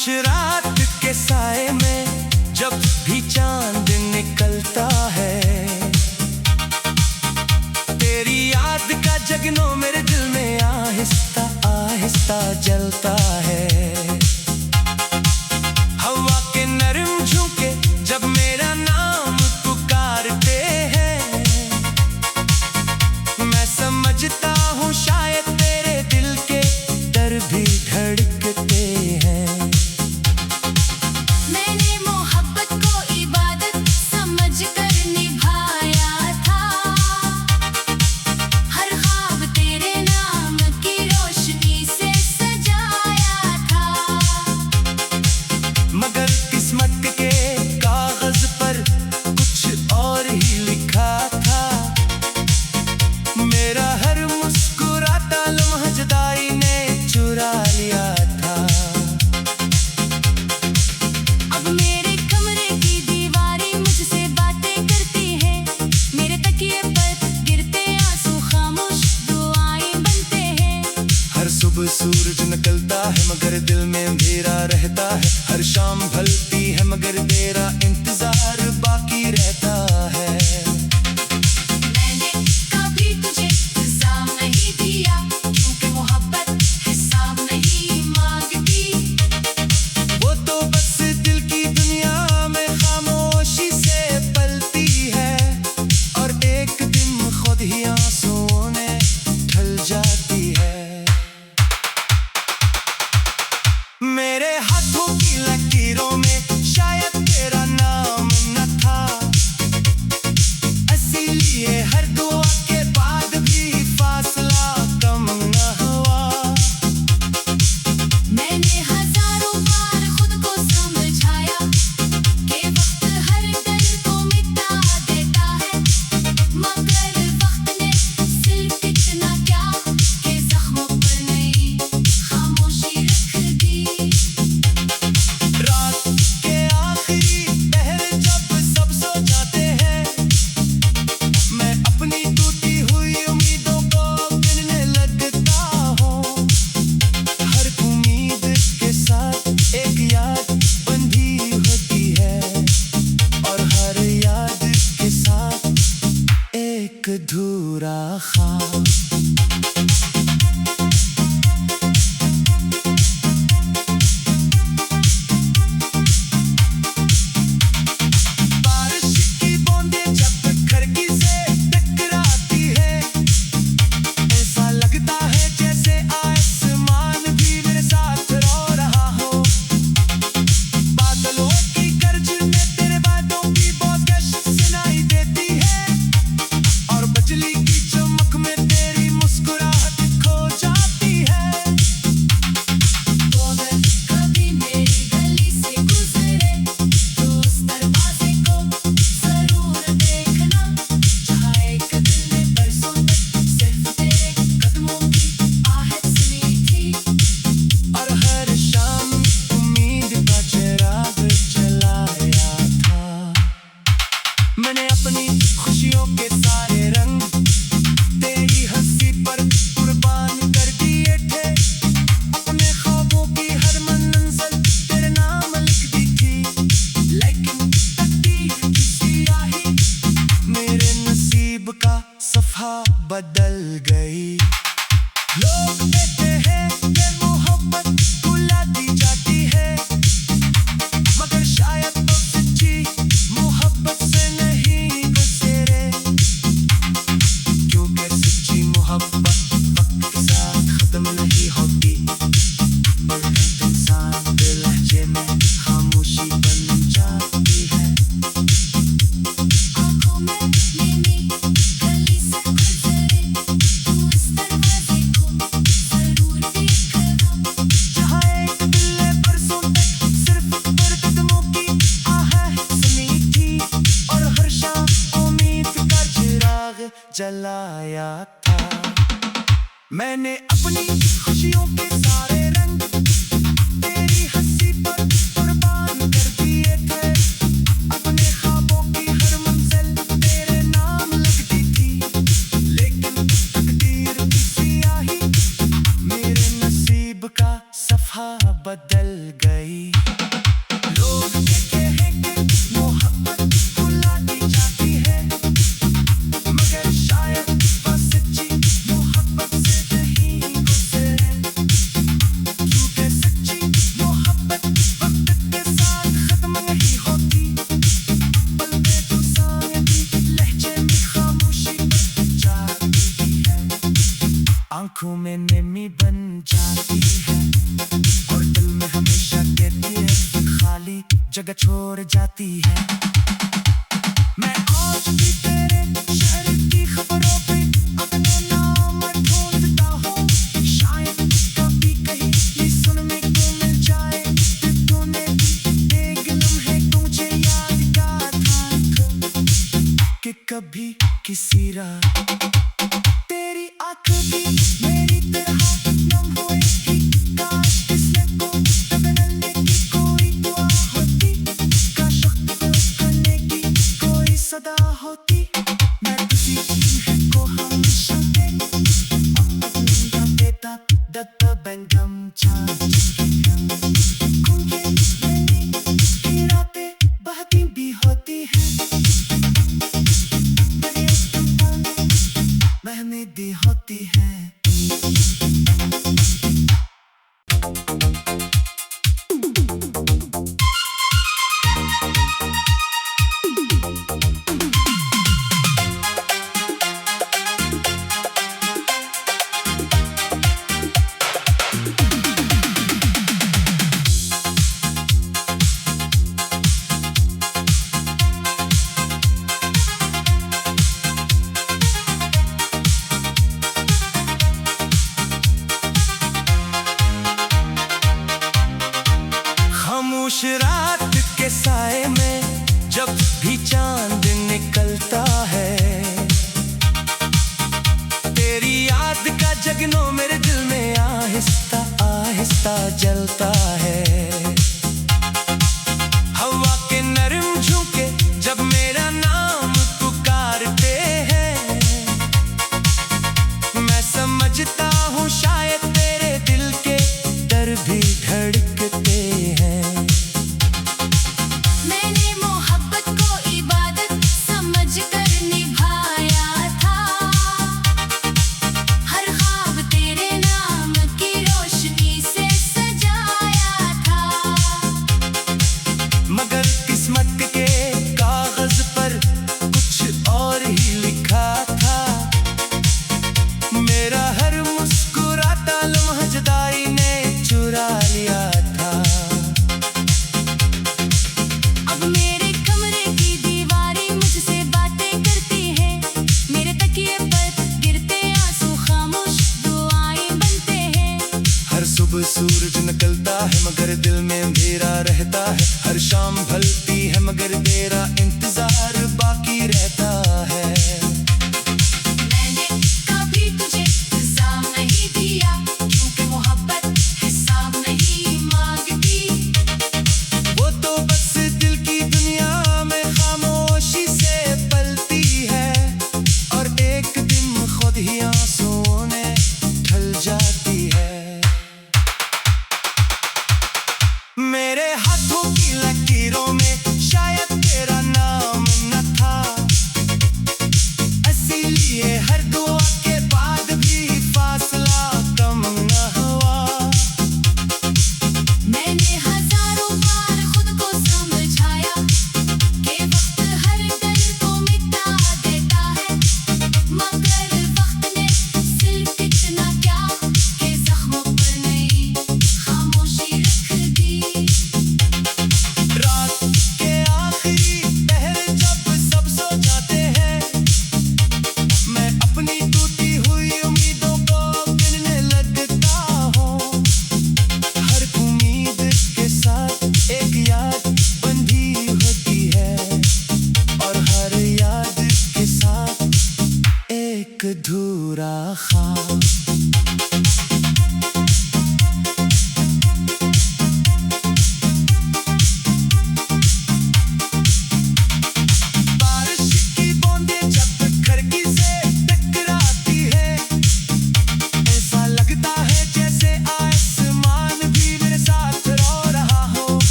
खामोश रात के साए में जब भी चांद निकलता है, तेरी याद का जगनो मेरे दिल में आहिस्ता आहिस्ता जलता है। हवा के नरम झोंके जब मेरा नाम पुकारते हैं, मैं समझता हूँ शायद तेरे दिल के दर भी धड़कते हैं। मैंने मोहब्बत को इबादत समझ कर निभाया था, हर ख्वाब तेरे नाम की रोशनी से सजाया था। मगर किस्मत के कागज पर कुछ और ही लिखा था, मेरा हर मुस्कुराता लम्हा जुदाई ने चुरा लिया था। अब मेरे कमरे की दीवारें मुझसे बातें करती हैं, मेरे तकिए पर गिरते आंसू खामोश दुआएं बनते हैं। हर सुबह सूरज निकलता है मगर दिल में अंधेरा रहता है, हर शाम ढलती है मगर तेरा इंतजार बाकी रहता है। मैंने कभी तुझे हिसाब नहीं दिया, क्योंकि मोहब्बत हिसाब नहीं मांगती। वो तो बस दिल की दुनिया में खामोशी से पलती है, और एक दिन खुद ही आंसुओं में ढल जाती है। मेरे हाथों की लकीरों में शायद तेरा नाम न था, इसीलिए हर दुआ के बाद भी फासला कम न हुआ। मैंने हजारों बार खुद को समझाया कि वक्त हर दर्द को मिटा देता है, मगर वक्त ने सिर्फ इतना क्या कि जख्मों पर नई खामोशी रख दी। रात के आखिरी पहर जब सब सो जाते हैं, मैं अपनी टूटी हुई उम्मीदों को गिनने लगता हूँ। हर उम्मीद के साथ एक याद बंधी होती है, और हर याद के साथ एक अधूरा ख्वाब। बारिश की बूंदें जब खिड़की से टकराती है, ऐसा लगता है जैसे आसमान भी मेरे साथ रो रहा हो। बादलों की गर्जन में तेरे बातों की बोगश सुनाई देती है, और बिजली की चमक में तेरी मुस्कुराहट खो जाती है। वो दिन कभी मेरी गली से गुजरे तो उस दरवाजे को जरूर देखना, जहाँ एक दिल ने बरसों तक सिर्फ तेरे कदमों की आहट सुनी थी। और हर शाम उम्मीद का चिराग जलाया था। मैंने अपनी खुशियों के सारे रंग तेरी हंसी पर कुर्बान कर दिए थे, अपने ख्वाबों की हर मंजिल तेरे नाम लिख दी थी। लेकिन तकदीर की स्याही मेरे नसीब का सफ़ा बदल गई। लोग कहते हैं कि मोहब्बत भुला दी जाती है, मगर शायद तो सच्ची मोहब्बत से नहीं गुजरे, क्योंकि सच्ची मोहब्बत वक्त के साथ खत्म नहीं होती, और हर इंसान के लहजे में खामोशी बन जाती है। आँखों में नीली गली से गुजरे तो इस दरवाजे को जरूर देखना, जहाँ एक दिल ने बरसों तक सिर्फ पर कदमों की आहट सुनी थी, और हर शाम उम्मीद का चिराग जलाया था। मैंने अपनी खुशियों के सारे रंग तेरी हंसी पर कुर्बान कर दिए थे, अपने ख्वाबों की हर मंजिल तेरे नाम लिखती थी। लेकिन तकदीर की स्याही मेरे नसीब का सफ़ा बदल गई। जगह छोड़ जाती है। मैं आज भी तेरे शहर की खबरों पे अपना नाम ढूंढता हूँ। शायद कभी कहीं ये सुनने को मिल जाए कि तूने भी एक लम्हे को मुझे याद किया था कि कभी किसी रात तेरी आंखें भी मेरी तरह नम हुई। काश किसने को बदलने की कोई दुआ होती, काश करने की कोई सदा होती। मैं किसी को हमेशा देता दत्ता बेंगम मेरी रातें बहती भी होती हैं, मेहंदी होती है। खामोश रात के साए में जब भी चांद निकलता है, तेरी याद का जगनो मेरे दिल में आहिस्ता आहिस्ता जलता है। हवा के नरम झोंके जब मेरा नाम पुकारते हैं, मैं समझता हूँ शायद तेरे दिल के दर भी धड़कते हैं। मैंने मोहब्बत को इबादत समझकर निभाया था, हर ख्वाब तेरे नाम की रोशनी से सजाया था। मगर किस्मत के कागज पर कुछ और ही लिखा था, मेरा हर मुस्कुराता लम्हा जुदाई ने चुरा लिया था। अब मेरे कमरे की दीवारें मुझसे बातें करती हैं, मेरे तकिए पर गिरते आंसू खामोश दुआएं बनते हैं। हर सुबह सूरज निकलता है मगर दिल में अंधेरा रहता है, हर शाम ढलती है मगर तेरा इंतजार बाकी रहता है। मैंने कभी तुझे हिसाब नहीं दिया, क्योंकि मोहब्बत हिसाब नहीं मांगती। वो तो बस दिल की दुनिया में खामोशी से पलती है, और एक दिन खुद ही आंसुओं में ढल जाती है। मेरे हाथों की लकीरों में शायद तेरा नाम न था, इसीलिए हर दुआ के बाद भी फासला कम न हुआ। मैंने हजारों बार खुद को समझाया कि वक्त हर दर्द को मिटा देता है, मगर वक्त ने सिर्फ इतना क्या कि जख्मों पर नई खामोशी रख दी।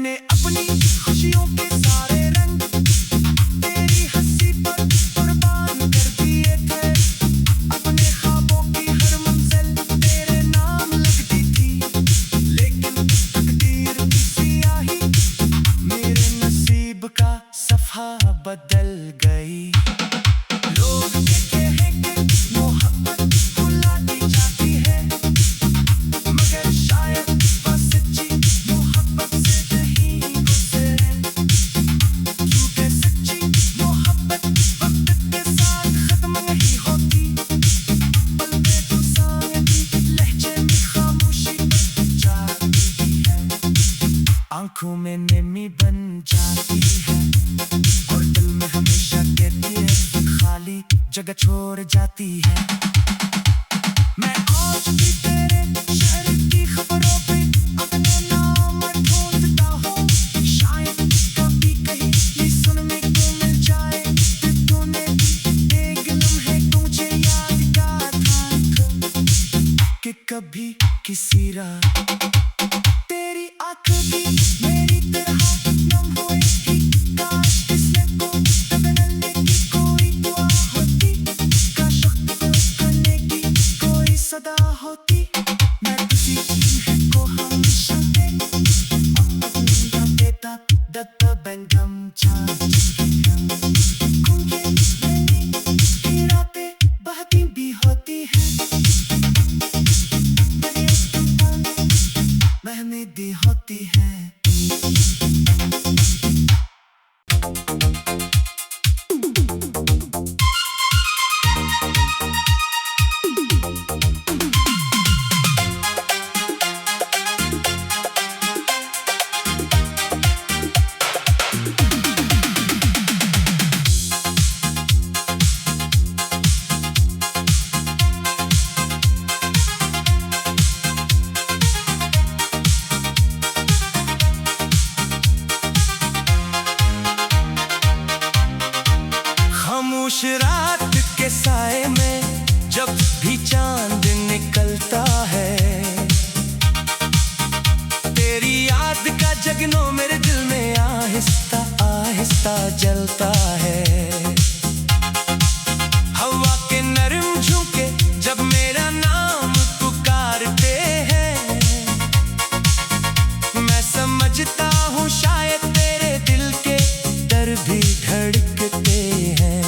मैंने अपनी खुशियों के सारे रंग तेरी हंसी पर कुर्बान कर दिए थे। अपने ख्वाबों की हर मंजिल तेरे नाम लगती थी, लेकिन तकदीर की सियाही मेरे नसीब का सफ़ा बदल गई। लोग कहते हैं कि मोहब्बत बुलाती जाती है, मगर शायद वह सच्ची मोहब्बत से नहीं गुजरे। क्योंकि सच्ची मोहब्बत वक्त के साथ खत्म नहीं होती, पल में तो सांगती लहजे में खामोशी बन जाती है, आंखों में नमी बन जाती है और दिल में हमेशा कहती है खाली जगह छोड़ जाती है। मैं आज भी तेरे शहर की खबरों पे अपना नाम ढूंढता हूँ, शायद कभी कहीं ये सुनने को मिल जाए कि तूने एक लम्हे को मुझे याद किया था कि कभी किसी रात तेरी आंखें भी मेरी तरह नम हुए ही। काश किसी को बदलने की कोई दुआ होती, काश वक्त करने की कोई सदा होती। मैं किसी को हमेशा देता दत्त बेंगम मेरी रातें बहती भी होती हैं, मेहंदी होती है। खामोश रात के साए में जब भी चांद निकलता है, तेरी याद का जगनो मेरे दिल में आहिस्ता आहिस्ता जलता है। हवा के नरम झोंके जब मेरा नाम पुकारते हैं, मैं समझता हूँ शायद तेरे दिल के दर भी धड़कते हैं।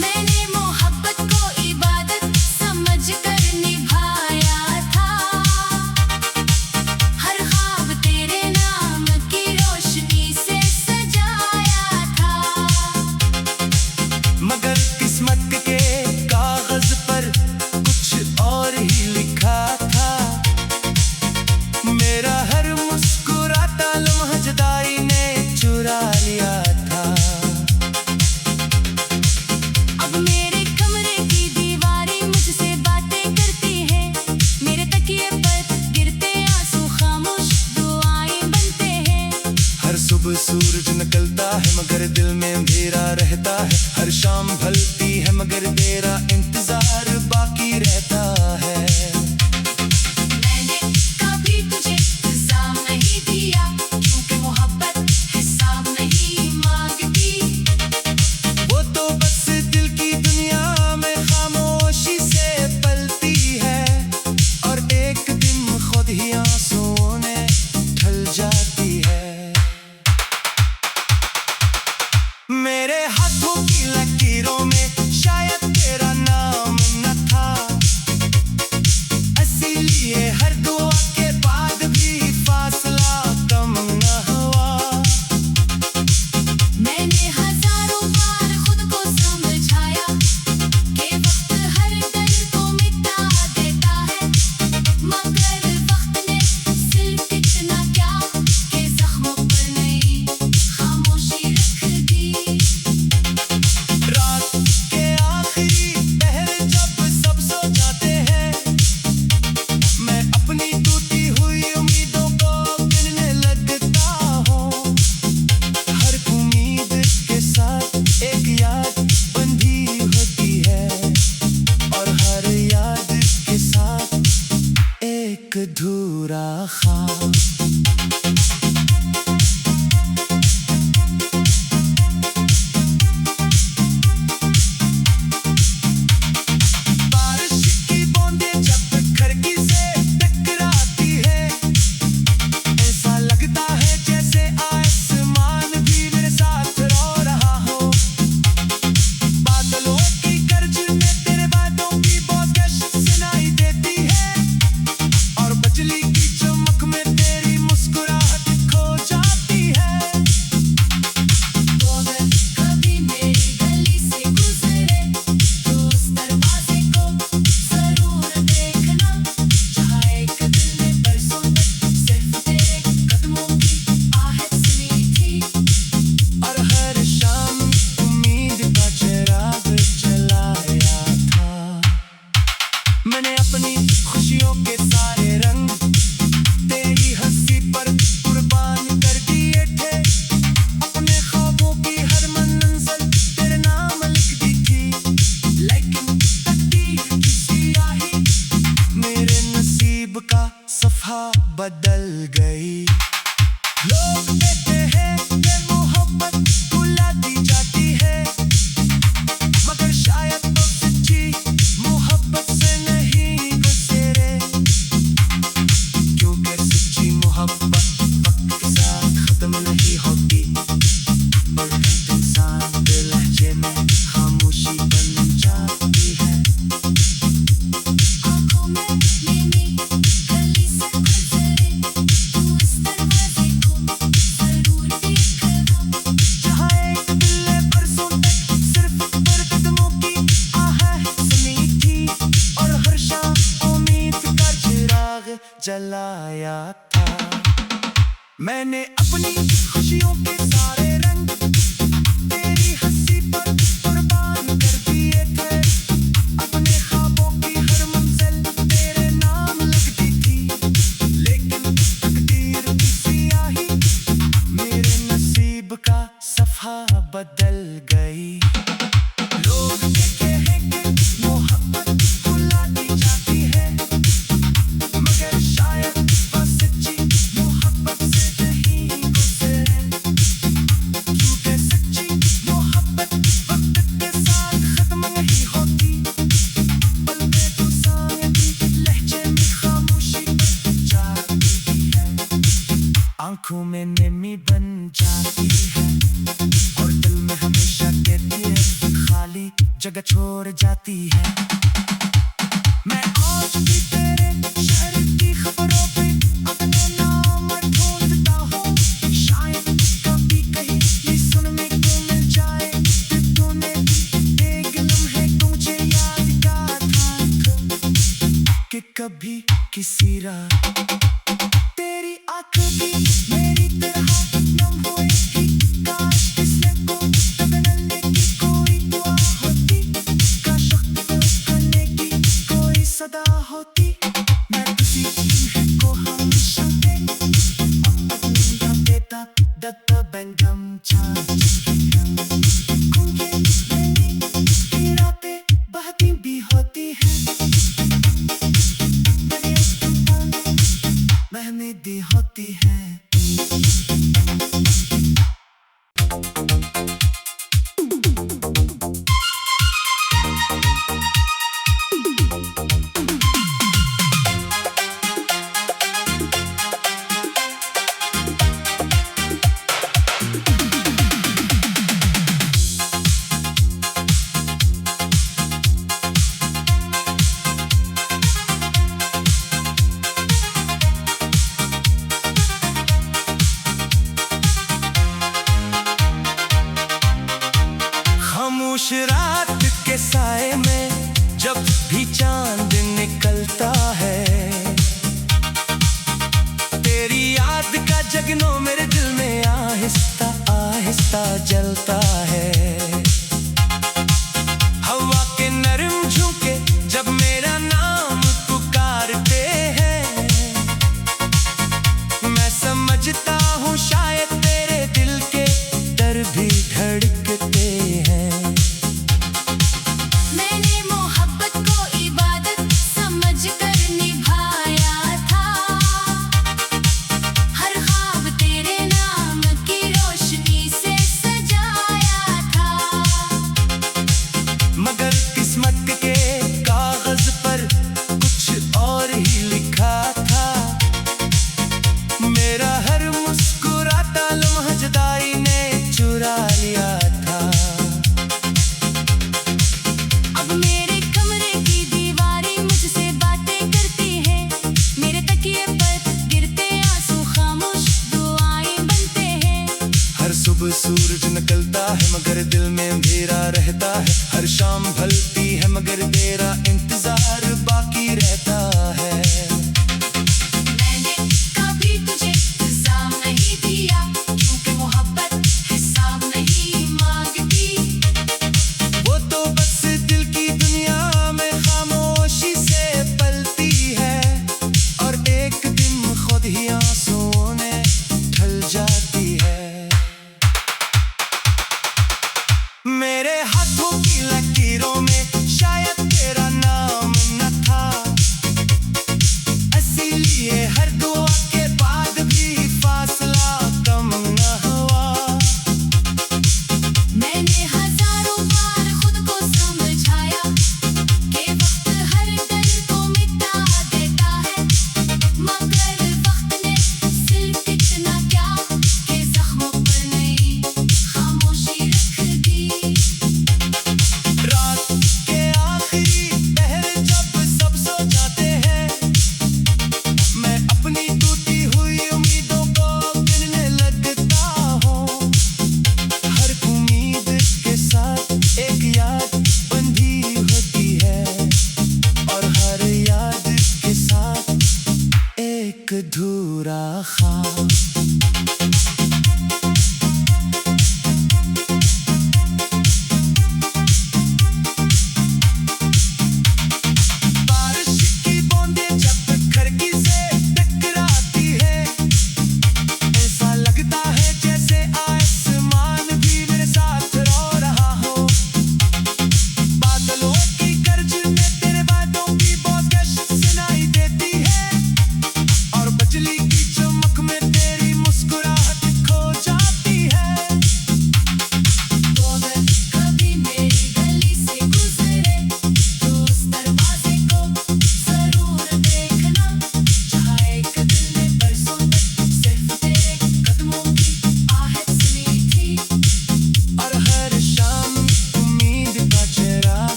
मैंने मोहब्बत को इबादत समझकर निभाया था, हर ख्वाब तेरे नाम की रोशनी से सजाया था। मगर किस्मत के कागज पर कुछ और ही लिखा था, मेरा हर मुस्कुराता लम्हा जुदाई ने चुरा लिया था। अब मेरे कमरे की दीवारें मुझसे बातें करती हैं, मेरे तकिए पर गिरते आंसू खामोश दुआएं बनते हैं। हर सुबह सूरज निकलता है मगर दिल में अंधेरा रहता है, हर शाम ढलती है मगर तेरा इंतजार बाकी रहता है। मैंने कभी तुझे हिसाब नहीं दिया, क्योंकि मोहब्बत हिसाब नहीं मांगती। वो तो बस दिल की दुनिया में खामोशी से पलती है, और एक दिन खुद ही आंसुओं में ढल जाती है। मेरे हाथों की लकीरों में शायद तेरा नाम न था, कहते हैं ये मोहब्बत भुला दी जाती है, मगर शायद तो सच्ची मोहब्बत से नहीं गुजरे, क्योंकि सच्ची मोहब्बत वक्त के साथ खत्म नहीं होती, बल्कि इंसान के लहजे में खामोशी बन जाती है। आँखों में नैनी गली से गुजरे, तू इस दरवाजे को जरूर देखना। जहाँ एक दिल ने बरसों तक सिर्फ पर कदमों की आहट सुनी थी, और हर शाम उम्मीद का चिराग जलाया था। मैंने अपनी खुशियों के सारे रंग तेरी हंसी पर कुर्बान कर दिए थे, अपने ख्वाबों की हर मंजिल तेरे नाम लगती थी, लेकिन तकदीर की सियाही मेरे नसीब का सफ़ा बदल गई। लोग कहते हैं कि मोहब्बत भुला दी जाती है, मगर शायद वह सच्ची मोहब्बत से नहीं गुजरे, क्योंकि सच्ची मोहब्बत वक्त के साथ खत्म नहीं होती, बल्कि इंसान की लहजे में खामोशी बन जाती है, आंखों में नमी बन जाती है, और दिल में हमेशा कहती है खाली जगह छोड़ जाती है। मैं आज भी तेरे शहर की खबरों पे अपना नाम ढूंढता हूँ, शायद कभी कहीं ये सुनने को मिल जाए कि तूने भी एक लम्हे को मुझे याद का था, कि कभी किसी रात तेरी आँख भी मेरी तरह नम होएगी, काश किसने को तगड़ने की कोई दुआ होती, काश वक्त करने की कोई सदा होती, मैं किसी चीज़ को हमेशा देता दत्ता बैंगम मेरी रातें बहती भी होती हैं, मेहंदी होती है। खामोश रात के साए में जब भी चांद निकलता है, तेरी याद का जगनो मेरे दिल में आहिस्ता आहिस्ता जलता है। हवा के नरम झोंके जब मेरा नाम पुकारते हैं, मैं समझता हूँ शायद तेरे दिल के दर भी धड़कते हैं। मैंने मोहब्बत को इबादत समझ कर निभाया था, हर ख्वाब तेरे नाम की रोशनी से सजाया था, मगर किस्मत के कागज पर कुछ और ही लिखा था, मेरा हर मुस्कुराता लम्हा जुदाई ने चुरा लिया था। अब मेरे कमरे की दीवारें मुझसे बातें करती हैं, मेरे तकिए पर गिरते आंसू खामोश दुआएं बनते हैं। हर सुबह सूरज निकलता है मगर दिल में अंधेरा रहता है, हर शाम ढलती है मगर तेरा इंतजार बाकी रहता है। मैंने कभी तुझे इल्जाम नहीं दिया, क्योंकि मोहब्बत हिसाब नहीं मांगती, वो तो बस दिल की दुनिया में खामोशी से पलती है, और एक दिन खुद ही आंसुओं ने ढल जाती है। मेरे हाथों की लकीरों में शायद तेरा नाम न था,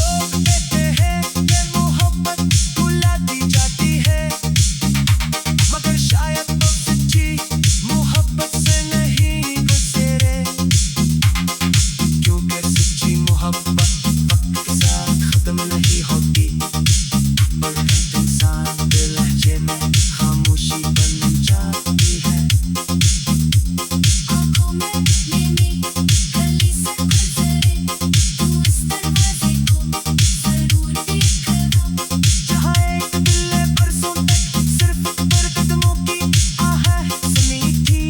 लोग कहते हैं ये मोहब्बत भुला दी जाती है, मगर शायद तो सच्ची मोहब्बत से नहीं गुजरे, क्योंकि सच्ची मोहब्बत वक्त के साथ खत्म नहीं होती, बल्कि इंसान के लहजे में खामोशी बन जाती है। आँखों में नैनी गली से गुजरे, तू इस दरवाजे को जरूर देखना। जहाँ एक दिल है बरसों तक सिर्फ पर कदमों की आहट सुनी थी,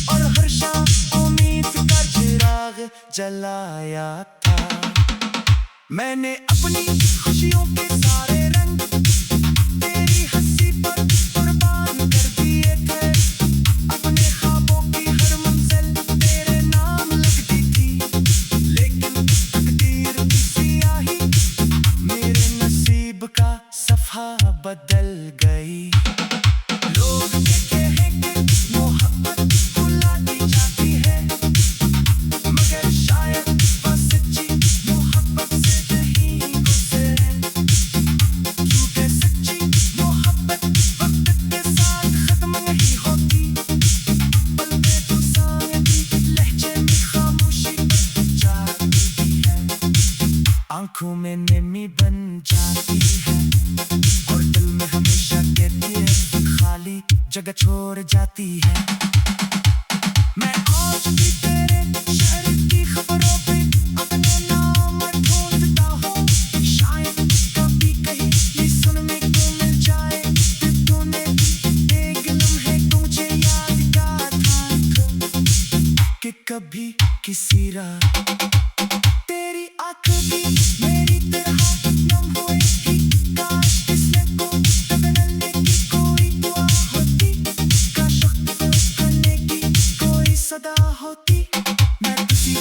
और हर शाम उम्मीद का चिराग जलाया था। मैंने अपनी खुशियों के सारे रंग तेरी हंसी पर कुर्बान कर दिए थे, अपने ख्वाबों की हर मंजिल तेरे नाम लगती थी, लेकिन तकदीर की सियाही मेरे नसीब का सफ़ा बदल गई। लोग कहते हैं कि मोहब्बत भुला दी जाती है, मगर शायद वह सच्ची मोहब्बत से नहीं गुजरे, क्योंकि सच्ची मोहब्बत वक्त के साथ खत्म नहीं होती, बल्कि इंसान की लहजे में खामोशी बन जाती है, आंखों में नमी बन जाती है, और दिल में हमेशा कहती है खाली जगह छोड़ जाती है। मैं आज भी तेरे शहर की खबरों पे अपने नाम ढूंढता हूँ, शायद कभी कहीं ये सुनने को मिल जाए कि तूने एक लम्हे तुझे याद का था, कि कभी किसी रात तेरी आंखें भी मेरी तरह नम हुई, काश किसी को बदलने की कोई दुआ होती, काश वक्त करने की कोई सदा होती, मैं किसी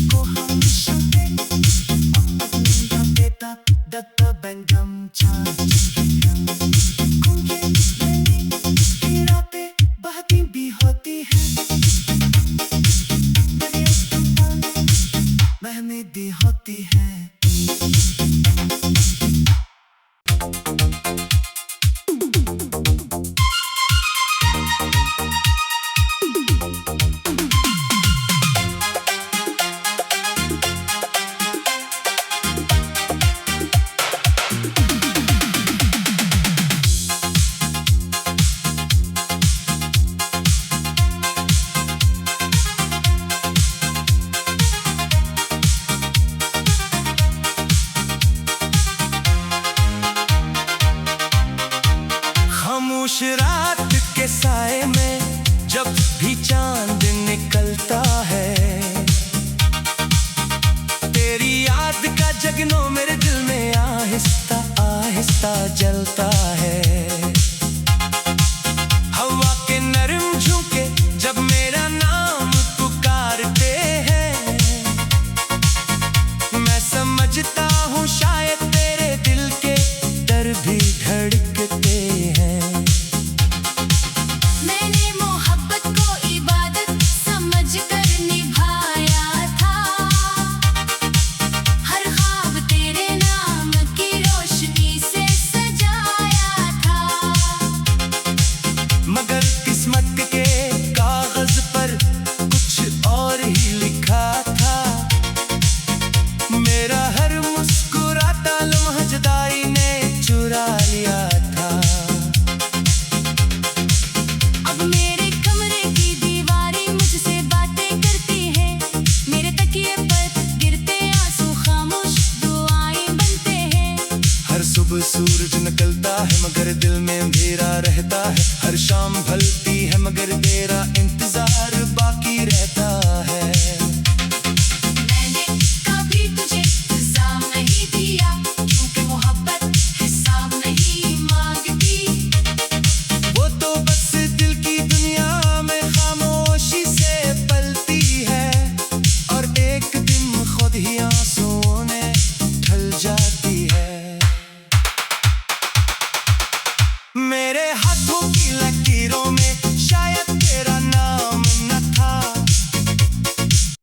को हमेशा देता दत्ता बेंगम मेरी रातें बहती भी होती है, मेहंदी होती है। खामोश रात के साए में जब भी चांद निकलता है, तेरी याद का जगनो मेरे दिल में आहिस्ता आहिस्ता जलता है। हवा के नरम झोंके जब मेरा नाम पुकारते हैं, मैं समझता हूँ शायद तेरे दिल के दर भी धड़कते हैं। मैंने मोहब्बत को इबादत समझकर निभाया था, हर ख्वाब तेरे नाम की रोशनी से सजाया था, मगर किस्मत के कागज पर कुछ और ही लिखा था, मेरा हर मुस्कुराता लम्हा जुदाई ने चुरा लिया था। अब मेरे कमरे की दीवारें मुझसे बातें करती हैं, मेरे तकिए पर गिरते आंसू खामोश दुआएं बनते हैं। हर सुबह सूरज निकलता है मगर दिल में अंधेरा रहता है, हर शाम ढलती है मगर तेरा इंतजार बाकी रहता है। मैंने कभी तुझे हिसाब नहीं दिया, क्योंकि मोहब्बत हिसाब नहीं मांगती, वो तो बस दिल की दुनिया में खामोशी से पलती है, और एक दिन खुद ही आंसुओं में ढल जाती है। मेरे हाथों की लकीरों में